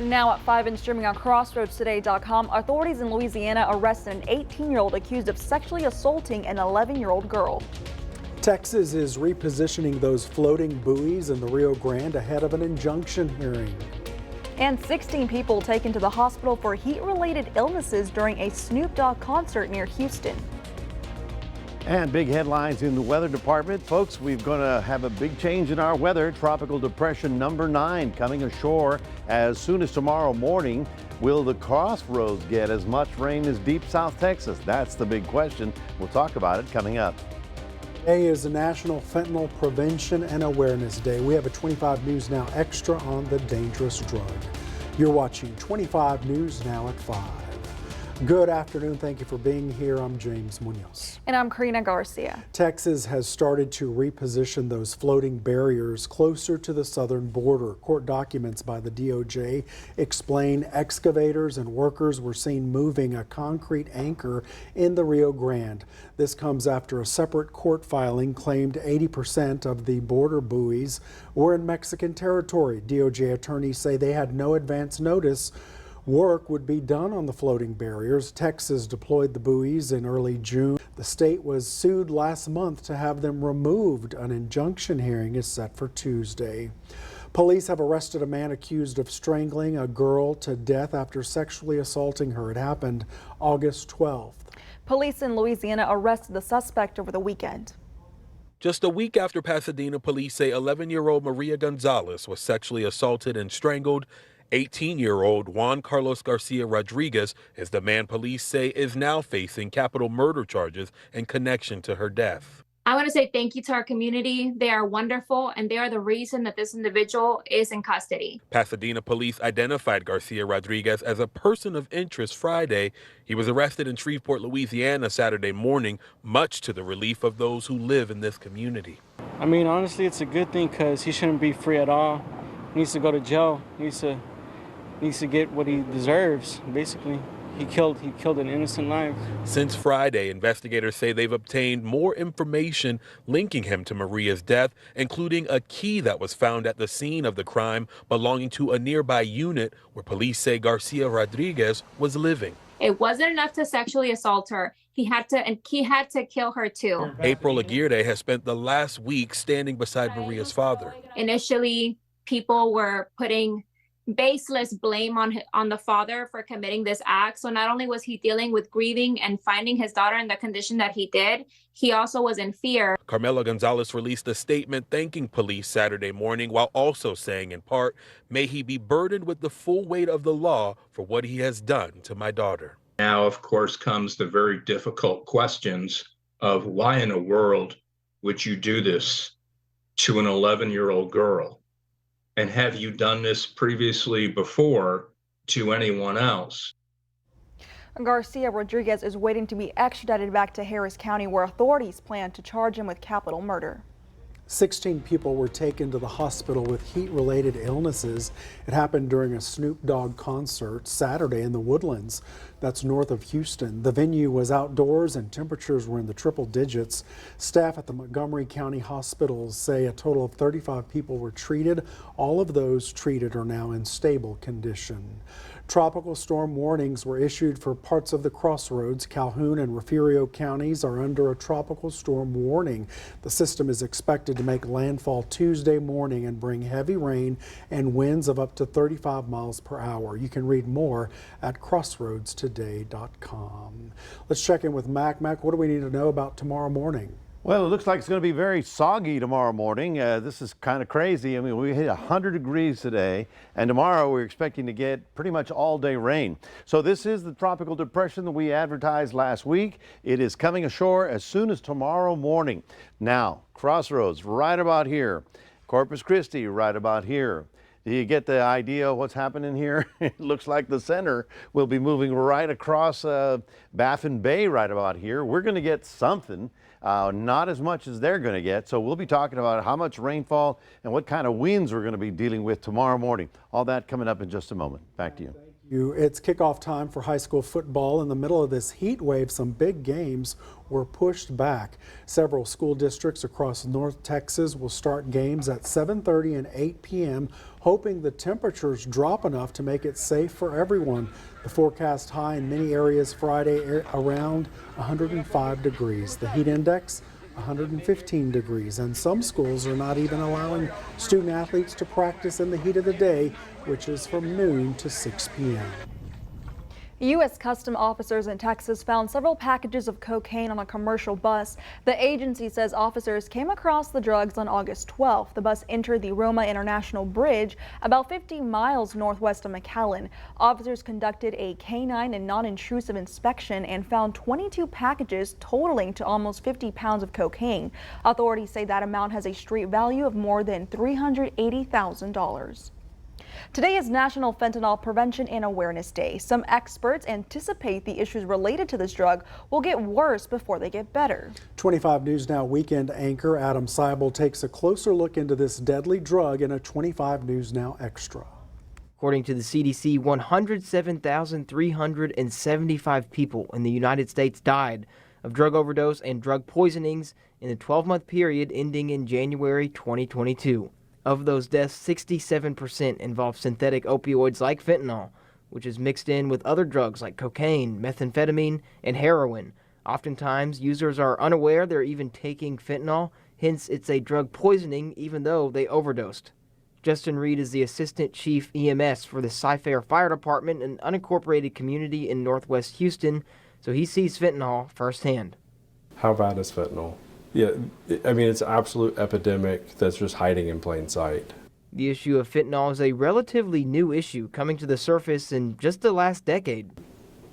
Now at 5 and streaming on crossroadstoday.com, authorities in Louisiana arrested an 18-year-old accused of sexually assaulting an 11-year-old girl. Texas is repositioning those floating buoys in the Rio Grande ahead of an injunction hearing. And 16 people taken to the hospital for heat-related illnesses during a Snoop Dogg concert near Houston. And big headlines in the weather department. Folks, we're going to have a big change in our weather. Tropical depression number 9 coming ashore as soon as tomorrow morning. Will the crossroads get as much rain as deep South Texas? That's the big question. We'll talk about it coming up. Today is a National Fentanyl Prevention and Awareness Day. We have a 25 News Now Extra on the dangerous drug. You're watching 25 News Now at 5. Good afternoon. Thank you for being here. I'm James Munoz. And I'm Karina Garcia. Texas has started to reposition those floating barriers closer to the southern border. Court documents by the DOJ explain excavators and workers were seen moving a concrete anchor in the Rio Grande. This comes after a separate court filing claimed 80% of the border buoys were in Mexican territory. DOJ attorneys say they had no advance notice work would be done on the floating barriers. Texas deployed the buoys in early June. The state was sued last month to have them removed. An injunction hearing is set for Tuesday. Police have arrested a man accused of strangling a girl to death after sexually assaulting her. It happened August 12th. Police in Louisiana arrested the suspect over the weekend. Just a week after Pasadena police say 11-year-old Maria Gonzalez was sexually assaulted and strangled, 18-year-old Juan Carlos Garcia Rodriguez is the man police say is now facing capital murder charges in connection to her death. I want to say thank you to our community. They are wonderful, and they are the reason that this individual is in custody. Pasadena police identified Garcia Rodriguez as a person of interest Friday. He was arrested in Shreveport, Louisiana Saturday morning, much to the relief of those who live in this community. I mean, honestly, it's a good thing because he shouldn't be free at all. He needs to go to jail. He needs to get what he deserves, basically. He killed an innocent life. Since Friday, investigators say they've obtained more information linking him to Maria's death, including a key that was found at the scene of the crime belonging to a nearby unit where police say Garcia Rodriguez was living. It wasn't enough to sexually assault her. He had to kill her too. April Aguirre has spent the last week standing beside Maria's father. Initially, people were putting baseless blame on the father for committing this act. So not only was he dealing with grieving and finding his daughter in the condition that he did, he also was in fear. Carmela Gonzalez released a statement thanking police Saturday morning while also saying in part, "May he be burdened with the full weight of the law for what he has done to my daughter." Now, of course, comes the very difficult questions of why in the world would you do this to an 11-year-old girl? And have you done this previously before to anyone else? Garcia Rodriguez is waiting to be extradited back to Harris County, where authorities plan to charge him with capital murder. 16 people were taken to the hospital with heat-related illnesses. It happened during a Snoop Dogg concert Saturday in the Woodlands. That's north of Houston. The venue was outdoors and temperatures were in the triple digits. Staff at the Montgomery County hospitals say a total of 35 people were treated. All of those treated are now in stable condition. Tropical storm warnings were issued for parts of the Crossroads. Calhoun and Refugio counties are under a tropical storm warning. The system is expected to make landfall Tuesday morning and bring heavy rain and winds of up to 35 miles per hour. You can read more at crossroadstoday.com. Let's check in with Mac. Mac, what do we need to know about tomorrow morning? Well, it looks like it's going to be very soggy tomorrow morning. This is kind of crazy. I mean, we hit 100 degrees today, and tomorrow we're expecting to get pretty much all-day rain. So this is the tropical depression that we advertised last week. It is coming ashore as soon as tomorrow morning. Now, Crossroads right about here. Corpus Christi right about here. Do you get the idea of what's happening here? It looks like the center will be moving right across Baffin Bay right about here. We're going to get something. Not as much as they're going to get. So we'll be talking about how much rainfall and what kind of winds we're going to be dealing with tomorrow morning. All that coming up in just a moment. Back to you. Thank you. It's kickoff time for high school football. In the middle of this heat wave, some big games were pushed back. Several school districts across North Texas will start games at 7:30 and 8 p.m., hoping the temperatures drop enough to make it safe for everyone. The forecast high in many areas Friday around 105 degrees. The heat index 115 degrees, and some schools are not even allowing student athletes to practice in the heat of the day, which is from noon to 6 p.m. U.S. Customs officers in Texas found several packages of cocaine on a commercial bus. The agency says officers came across the drugs on August 12th. The bus entered the Roma International Bridge about 50 miles northwest of McAllen. Officers conducted a canine and non-intrusive inspection and found 22 packages totaling to almost 50 pounds of cocaine. Authorities say that amount has a street value of more than $380,000. Today is National Fentanyl Prevention and Awareness Day. Some experts anticipate the issues related to this drug will get worse before they get better. 25 News Now weekend anchor Adam Seibel takes a closer look into this deadly drug in a 25 News Now Extra. According to the CDC, 107,375 people in the United States died of drug overdose and drug poisonings in the 12-month period ending in January 2022. Of those deaths, 67% involve synthetic opioids like fentanyl, which is mixed in with other drugs like cocaine, methamphetamine, and heroin. Oftentimes, users are unaware they're even taking fentanyl, hence it's a drug poisoning even though they overdosed. Justin Reed is the Assistant Chief EMS for the Cy-Fair Fire Department, an unincorporated community in northwest Houston, so he sees fentanyl firsthand. How bad is fentanyl? Yeah, I mean, it's an absolute epidemic that's just hiding in plain sight. The issue of fentanyl is a relatively new issue coming to the surface in just the last decade.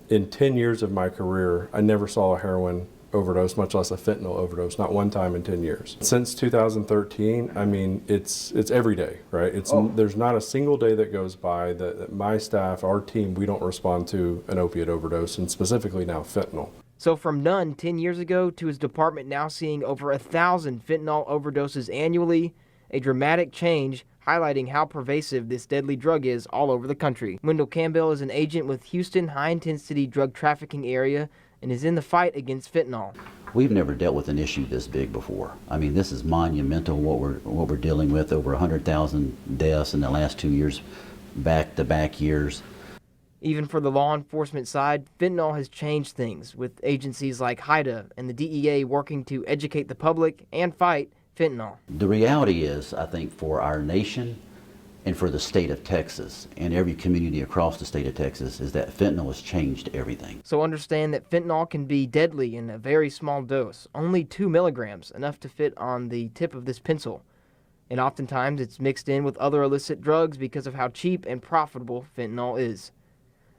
In 10 years of my career, I never saw a heroin overdose, much less a fentanyl overdose, not one time in 10 years. Since 2013, I mean, it's every day, right? There's not a single day that goes by that my staff, our team, we don't respond to an opiate overdose, and specifically now fentanyl. So from none 10 years ago to his department now seeing over 1,000 fentanyl overdoses annually, a dramatic change highlighting how pervasive this deadly drug is all over the country. Wendell Campbell is an agent with Houston high-intensity drug trafficking area and is in the fight against fentanyl. We've never dealt with an issue this big before. I mean, this is monumental what we're dealing with. Over 100,000 deaths in the last 2 years, back-to-back years. Even for the law enforcement side, fentanyl has changed things, with agencies like HIDA and the DEA working to educate the public and fight fentanyl. The reality is, I think, for our nation and for the state of Texas and every community across the state of Texas, is that fentanyl has changed everything. So understand that fentanyl can be deadly in a very small dose, only 2 milligrams, enough to fit on the tip of this pencil. And oftentimes it's mixed in with other illicit drugs because of how cheap and profitable fentanyl is.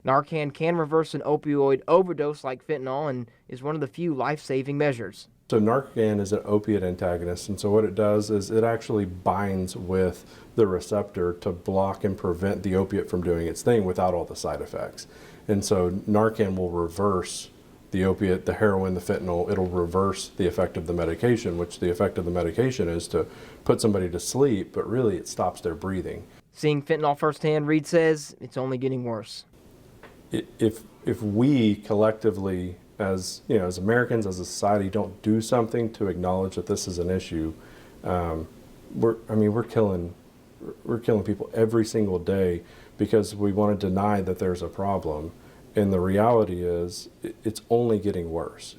Narcan can reverse an opioid overdose like fentanyl and is one of the few life-saving measures. So Narcan is an opiate antagonist, and so what it does is it actually binds with the receptor to block and prevent the opiate from doing its thing without all the side effects. And so Narcan will reverse the opiate, the heroin, the fentanyl. It'll reverse the effect of the medication, which the effect of the medication is to put somebody to sleep, but really it stops their breathing. Seeing fentanyl firsthand, Reed says it's only getting worse. If we collectively, as Americans, as a society, don't do something to acknowledge that this is an issue, we're killing people every single day because we want to deny that there's a problem, and the reality is it's only getting worse.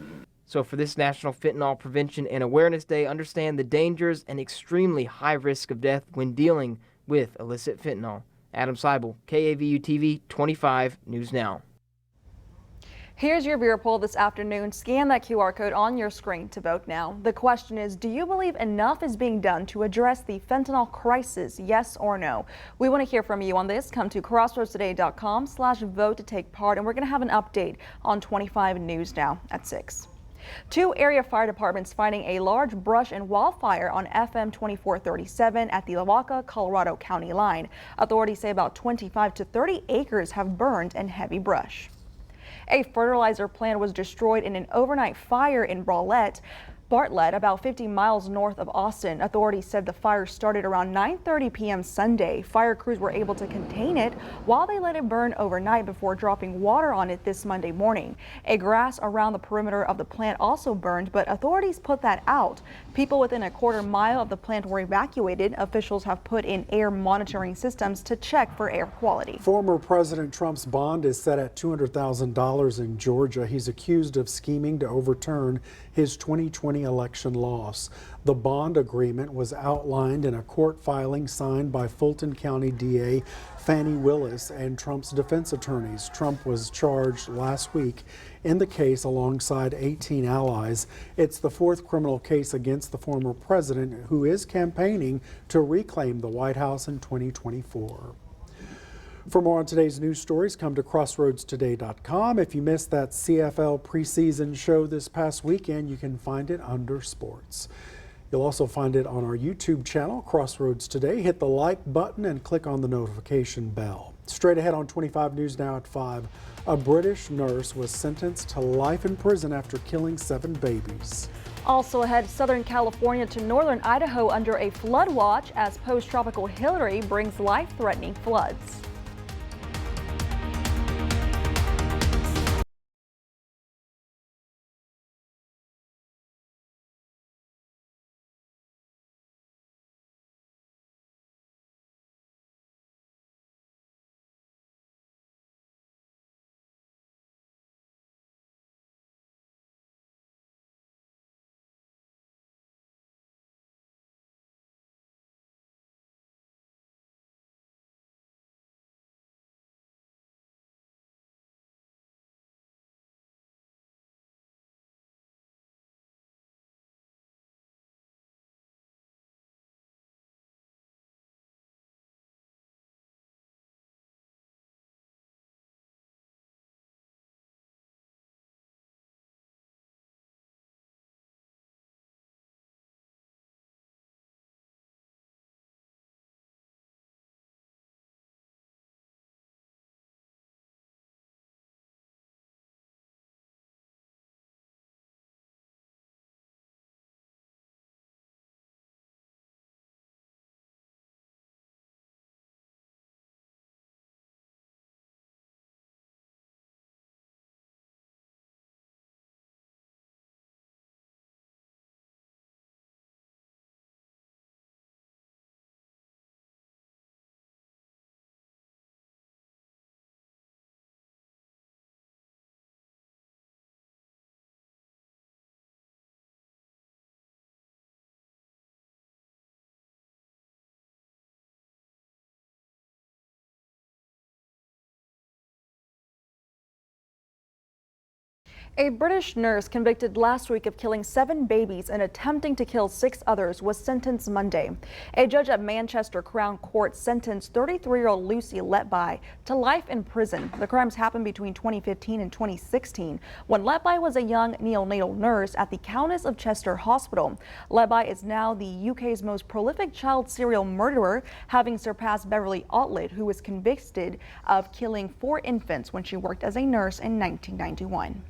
So for this National Fentanyl Prevention and Awareness Day, understand the dangers and extremely high risk of death when dealing with illicit fentanyl. Adam Seibel, KAVU-TV 25 News Now. Here's your viewer poll this afternoon. Scan that QR code on your screen to vote now. The question is, do you believe enough is being done to address the fentanyl crisis? Yes or no? We want to hear from you on this. Come to crossroadstoday.com/vote to take part, and we're going to have an update on 25 News Now at 6. 2 area fire departments fighting a large brush and wildfire on FM 2437 at the Lavaca, Colorado County line. Authorities say about 25 to 30 acres have burned in heavy brush. A fertilizer plant was destroyed in an overnight fire in Bralette. Bartlett, about 50 miles north of Austin. Authorities said the fire started around 9:30 p.m. Sunday. Fire crews were able to contain it while they let it burn overnight before dropping water on it this Monday morning. A grass around the perimeter of the plant also burned, but authorities put that out. People within a quarter mile of the plant were evacuated. Officials have put in air monitoring systems to check for air quality. Former President Trump's bond is set at $200,000 in Georgia. He's accused of scheming to overturn his 2020 election loss. The bond agreement was outlined in a court filing signed by Fulton County DA Fannie Willis and Trump's defense attorneys. Trump was charged last week in the case alongside 18 allies. It's the fourth criminal case against the former president, who is campaigning to reclaim the White House in 2024. For more on today's news stories, come to crossroadstoday.com. If you missed that CFL preseason show this past weekend, you can find it under sports. You'll also find it on our YouTube channel, Crossroads Today. Hit the like button and click on the notification bell. Straight ahead on 25 News Now at 5, a British nurse was sentenced to life in prison after killing 7 babies. Also ahead, Southern California to northern Idaho under a flood watch as post-tropical Hillary brings life-threatening floods. A British nurse convicted last week of killing 7 babies and attempting to kill 6 others was sentenced Monday. A judge at Manchester Crown Court sentenced 33-year-old Lucy Letby to life in prison. The crimes happened between 2015 and 2016 when Letby was a young neonatal nurse at the Countess of Chester Hospital. Letby is now the UK's most prolific child serial murderer, having surpassed Beverly Outlet, who was convicted of killing 4 infants when she worked as a nurse in 1991.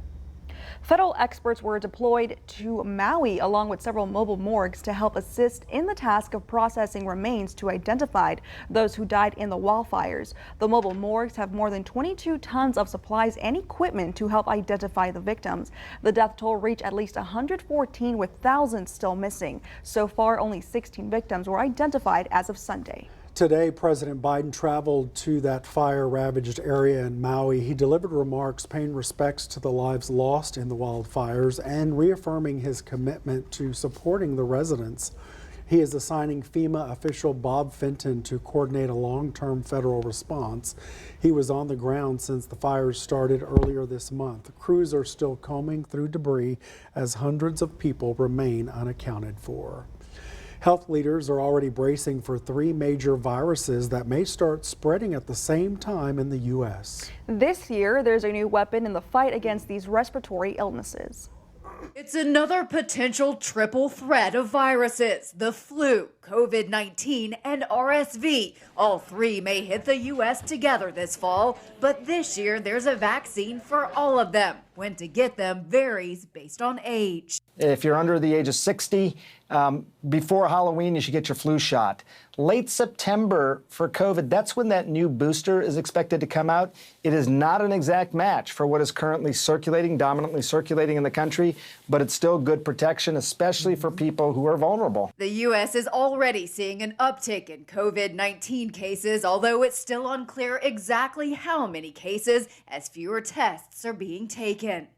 Federal experts were deployed to Maui along with several mobile morgues to help assist in the task of processing remains to identify those who died in the wildfires. The mobile morgues have more than 22 tons of supplies and equipment to help identify the victims. The death toll reached at least 114, with thousands still missing. So far, only 16 victims were identified as of Sunday. Today, President Biden traveled to that fire-ravaged area in Maui. He delivered remarks paying respects to the lives lost in the wildfires and reaffirming his commitment to supporting the residents. He is assigning FEMA official Bob Fenton to coordinate a long-term federal response. He was on the ground since the fires started earlier this month. Crews are still combing through debris as hundreds of people remain unaccounted for. Health leaders are already bracing for 3 major viruses that may start spreading at the same time in the U.S. This year, there's a new weapon in the fight against these respiratory illnesses. It's another potential triple threat of viruses: the flu, COVID-19, and RSV. All 3 may hit the U.S. together this fall, but this year there's a vaccine for all of them. When to get them varies based on age. If you're under the age of 60, before Halloween, you should get your flu shot. Late September for COVID, that's when that new booster is expected to come out. It is not an exact match for what is currently circulating, dominantly circulating in the country, but it's still good protection, especially for people who are vulnerable. The U.S. is already seeing an uptick in COVID-19 cases, although it's still unclear exactly how many cases, as fewer tests are being taken.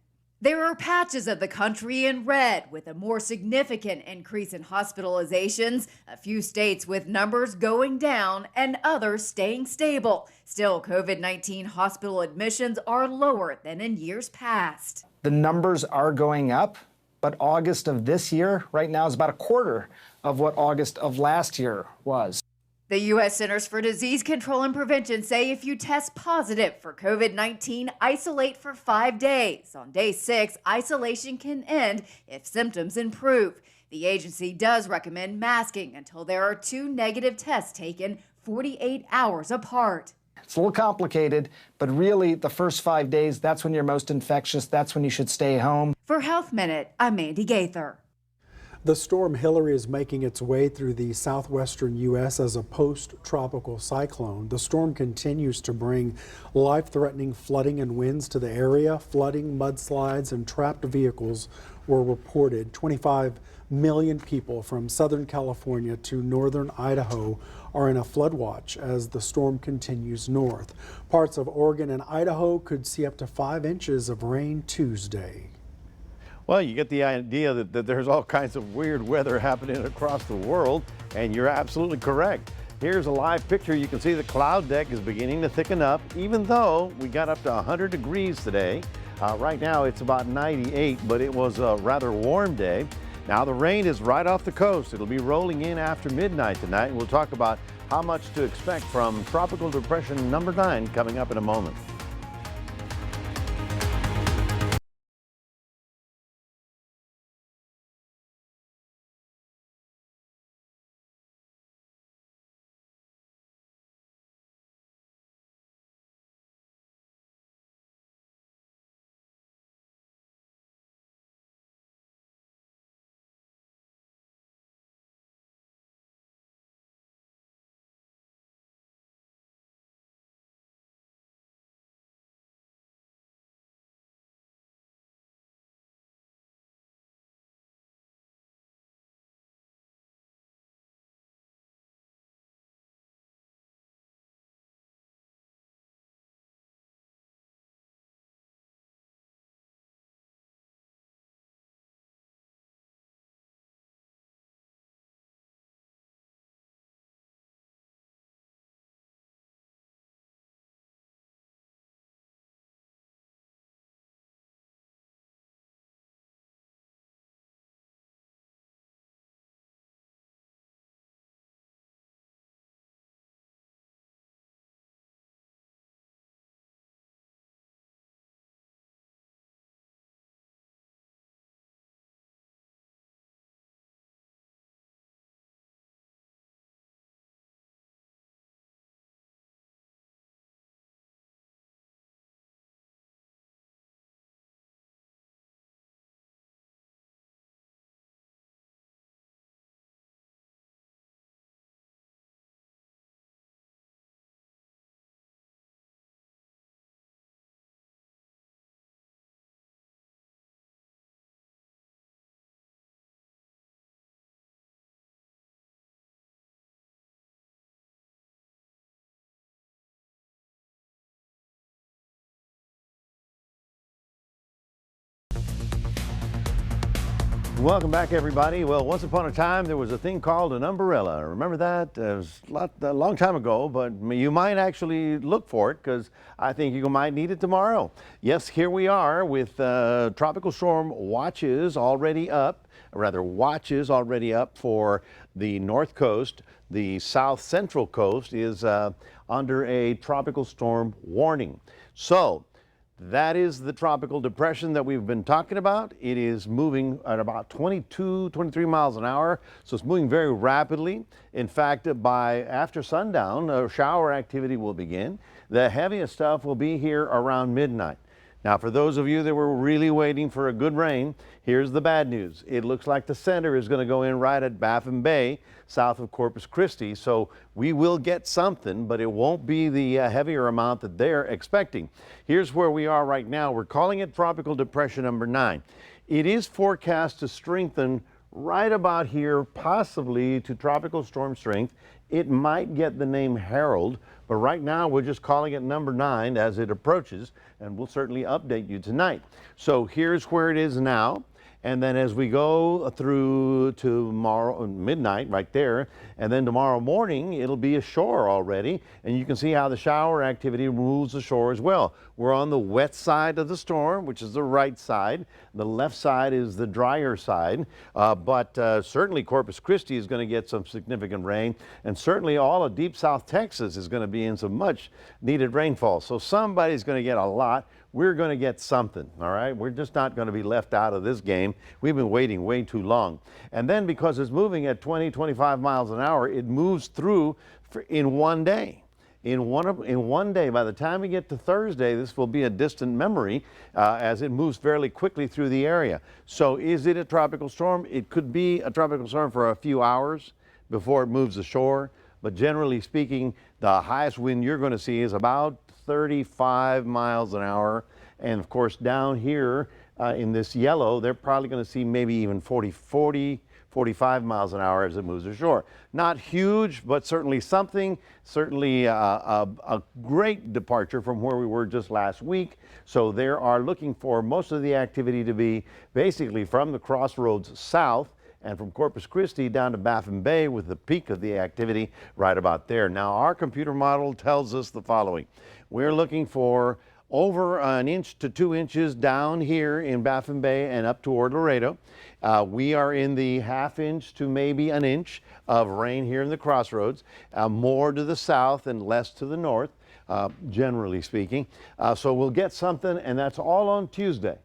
There are patches of the country in red with a more significant increase in hospitalizations, a few states with numbers going down and others staying stable. Still, COVID-19 hospital admissions are lower than in years past. The numbers are going up, but August of this year right now is about a quarter of what August of last year was. The U.S. Centers for Disease Control and Prevention say if you test positive for COVID-19, isolate for 5 days. On day 6, isolation can end if symptoms improve. The agency does recommend masking until there are 2 negative tests taken 48 hours apart. It's a little complicated, but really the first 5 days, that's when you're most infectious. That's when you should stay home. For Health Minute, I'm Mandy Gaither. The storm Hillary is making its way through the southwestern U.S. as a post-tropical cyclone. The storm continues to bring life-threatening flooding and winds to the area. Flooding, mudslides, and trapped vehicles were reported. 25 million people from Southern California to northern Idaho are in a flood watch as the storm continues north. Parts of Oregon and Idaho could see up to 5 inches of rain Tuesday. Well, you get the idea that there's all kinds of weird weather happening across the world, and you're absolutely correct. Here's a live picture. You can see the cloud deck is beginning to thicken up, even though we got up to 100 degrees today. Right now it's about 98, but it was a rather warm day. Now the rain is right off the coast. It'll be rolling in after midnight tonight, and we'll talk about how much to expect from Tropical Depression number 9 coming up in a moment. Welcome back, everybody. Well, once upon a time, there was a thing called an umbrella. Remember that? It was a long time ago, but you might actually look for it because I think you might need it tomorrow. Yes, here we are with tropical storm watches already up, watches already up for the north coast. The south central coast is under a tropical storm warning. So, that is the tropical depression that we've been talking about. It is moving at about 22, 23 miles an hour, so it's moving very rapidly. In fact, by after sundown, shower activity will begin. The heaviest stuff will be here around midnight. Now, for those of you that were really waiting for a good rain, here's the bad news. It looks like the center is going to go in right at Baffin Bay, south of Corpus Christi. So we will get something, but it won't be the heavier amount that they're expecting. Here's where we are right now. We're calling it Tropical Depression number 9. It is forecast to strengthen right about here, possibly to tropical storm strength. It might get the name Harold, but right now we're just calling it number 9 as it approaches, and we'll certainly update you tonight. So here's where it is now. And then as we go through tomorrow midnight right there, and then tomorrow morning, it'll be ashore already. And you can see how the shower activity moves ashore as well. We're on the wet side of the storm, which is the right side. The left side is the drier side. But certainly Corpus Christi is going to get some significant rain. And certainly all of deep South Texas is going to be in some much needed rainfall. So somebody's going to get a lot. We're going to get something, all right? We're just not going to be left out of this game. We've been waiting way too long. And then because it's moving at 20, 25 miles an hour, it moves through in one day. In one day, by the time we get to Thursday, this will be a distant memory as it moves fairly quickly through the area. So is it a tropical storm? It could be a tropical storm for a few hours before it moves ashore. But generally speaking, the highest wind you're going to see is about 35 miles an hour. And of course, down here in this yellow, they're probably going to see maybe even 45 miles an hour as it moves ashore. Not huge, but certainly something, certainly a great departure from where we were just last week. So they are looking for most of the activity to be basically from the crossroads south and from Corpus Christi down to Baffin Bay, with the peak of the activity right about there. Now, our computer model tells us the following. We're looking for over 1 inch to 2 inches down here in Baffin Bay and up toward Laredo. We are in the 1/2 inch to maybe 1 inch of rain here in the crossroads, more to the south and less to the north, generally speaking. So we'll get something, and that's all on Tuesday.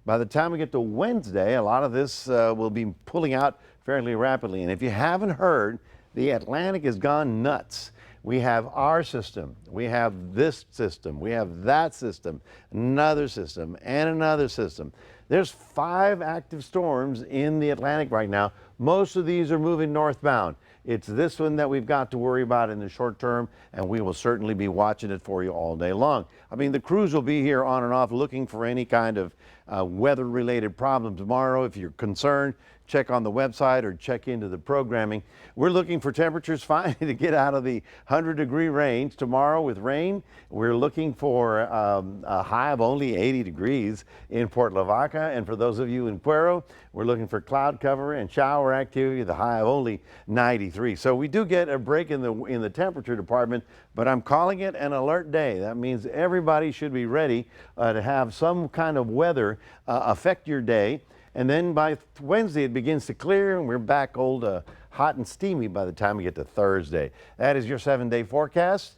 By the time we get to Wednesday, a lot of this will be pulling out fairly rapidly. And if you haven't heard, the Atlantic has gone nuts. We have our system, we have this system, we have that system, another system, and another system. There's 5 active storms in the Atlantic right now. Most of these are moving northbound. It's this one that we've got to worry about in the short term, and we will certainly be watching it for you all day long. I mean, the crews will be here on and off looking for any kind of weather-related problem tomorrow. If you're concerned, check on the website or check into the programming. We're looking for temperatures finally to get out of the 100-degree range tomorrow with rain. We're looking for a high of only 80 degrees in Port Lavaca. And for those of you in Puero, we're looking for cloud cover and shower activity, the high of only 93. So we do get a break in the temperature department, but I'm calling it an alert day. That means everybody should be ready to have some kind of weather affect your day. And then by Wednesday, it begins to clear, and we're back hot and steamy by the time we get to Thursday. That is your 7-day forecast.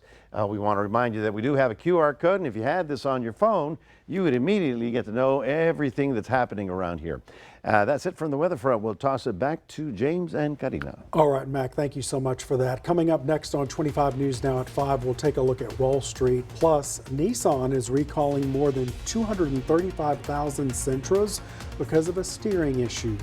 We want to remind you that we do have a QR code, and if you had this on your phone, you would immediately get to know everything that's happening around here. That's it from the weather front. We'll toss it back to James and Karina. All right, Mac, thank you so much for that. Coming up next on 25 News Now at 5, we'll take a look at Wall Street. Plus, Nissan is recalling more than 235,000 Sentras because of a steering issue.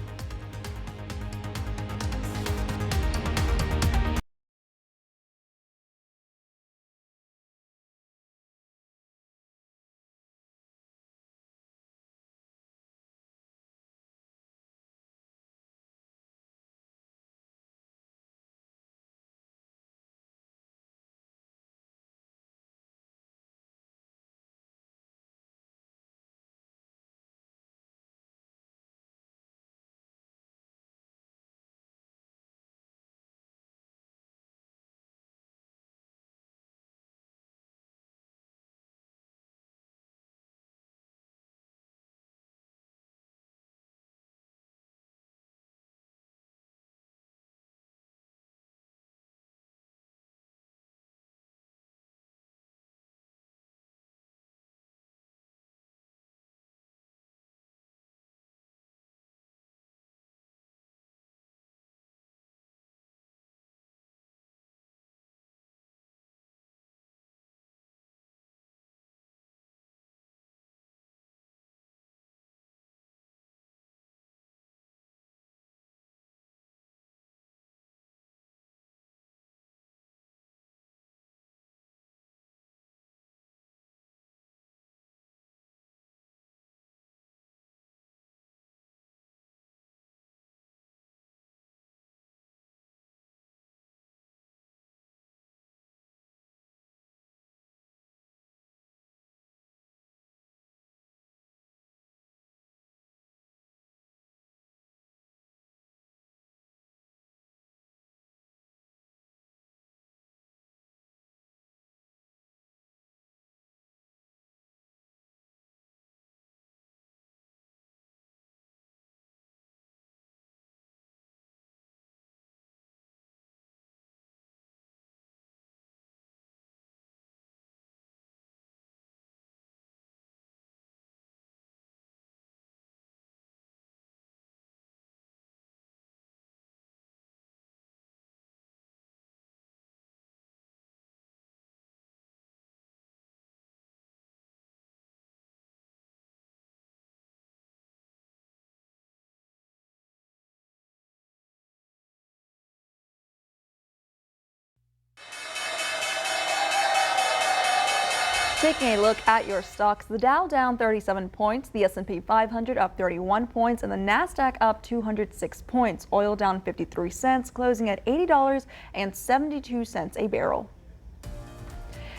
Taking a look at your stocks, the Dow down 37 points, the S&P 500 up 31 points, and the Nasdaq up 206 points. Oil down 53 cents, closing at $80.72 a barrel.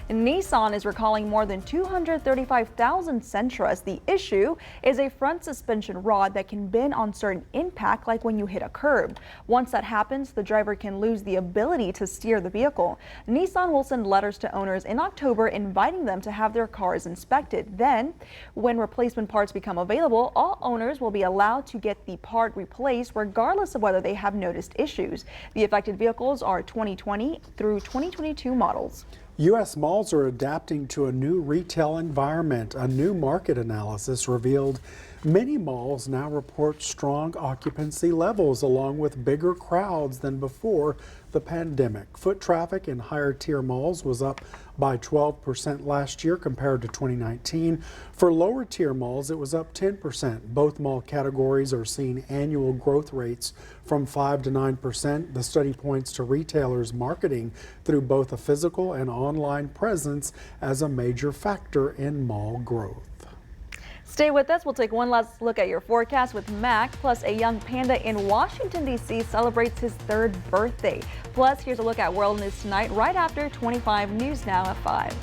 Nissan is recalling more than 235,000 Sentras. The issue is a front suspension rod that can bend on certain impact, like when you hit a curb. Once that happens, the driver can lose the ability to steer the vehicle. Nissan will send letters to owners in October inviting them to have their cars inspected. Then, when replacement parts become available, all owners will be allowed to get the part replaced regardless of whether they have noticed issues. The affected vehicles are 2020 through 2022 models. U.S. malls are adapting to a new retail environment. A new market analysis revealed many malls now report strong occupancy levels along with bigger crowds than before the pandemic. Foot traffic in higher tier malls was up by 12% last year compared to 2019. For lower tier malls, it was up 10%. Both mall categories are seeing annual growth rates from 5 to 9%. The study points to retailers marketing through both a physical and online presence as a major factor in mall growth. Stay with us. We'll take one last look at your forecast with Mac. Plus, a young panda in Washington, D.C. celebrates his 3rd birthday. Plus, here's a look at World News Tonight right after 25 News Now at 5.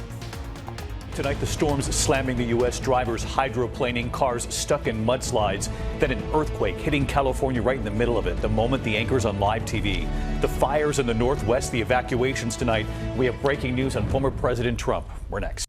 Tonight, the storms slamming the U.S., drivers hydroplaning, cars stuck in mudslides. Then an earthquake hitting California right in the middle of it, the moment the anchor's on live TV. The fires in the Northwest, the evacuations tonight. We have breaking news on former President Trump. We're next.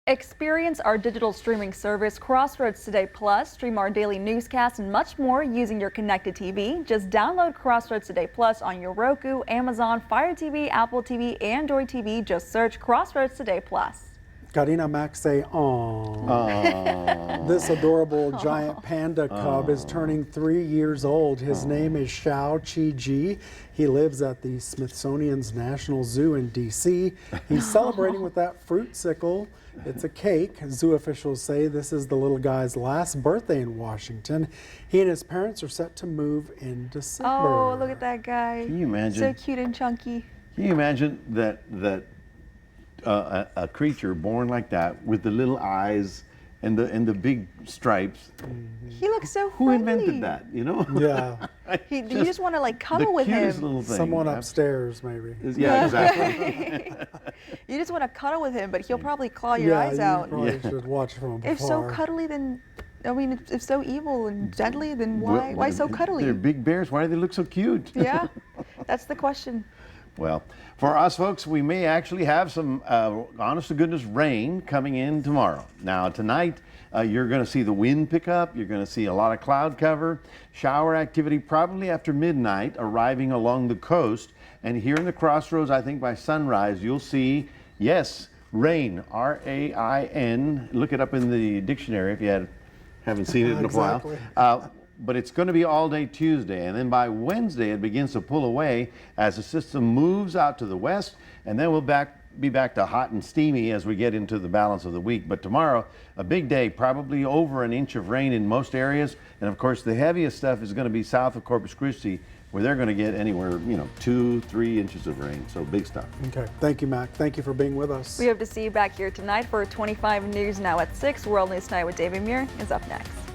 Experience our digital streaming service Crossroads Today Plus. Stream our daily newscasts and much more using your connected TV. Just download Crossroads Today Plus on your Roku, Amazon, Fire TV, Apple TV, Android TV. Just search Crossroads Today Plus. Karina Max say, "Aww." This adorable giant panda cub is turning 3 years old. His name is Xiao Chi-ji. He lives at the Smithsonian's National Zoo in D.C. He's celebrating with that fruit sickle. It's a cake. Zoo officials say this is the little guy's last birthday in Washington. He and his parents are set to move in December. Oh, look at that guy. Can you imagine? So cute and chunky. Can you imagine that a creature born like that with the little eyes and the big stripes? He looks so Who friendly. invented that, you know? Yeah. You just want to like cuddle with him. Little thing. Someone upstairs, maybe. Yeah, exactly. You just want to cuddle with him, but he'll probably claw your eyes out. You probably should watch from afar. If so cuddly, then, I mean, if so evil and deadly, then why so cuddly? They're big bears. Why do they look so cute? Yeah, that's the question. Well, for us folks, we may actually have some honest to goodness rain coming in tomorrow. Now tonight, you're going to see the wind pick up. You're going to see a lot of cloud cover. Shower activity probably after midnight arriving along the coast. And here in the Crossroads, I think by sunrise, you'll see, yes, rain, R-A-I-N. Look it up in the dictionary if you haven't seen it in a while. but it's going to be all day Tuesday. And then by Wednesday, it begins to pull away as the system moves out to the west. And then we'll be back to hot and steamy as we get into the balance of the week. But tomorrow, a big day, probably over an inch of rain in most areas. And of course, the heaviest stuff is going to be south of Corpus Christi, where they're going to get anywhere, 2-3 inches of rain. So big stuff. Okay. Thank you, Mac. Thank you for being with us. We hope to see you back here tonight for 25 News Now at 6. World News Tonight with David Muir is up next.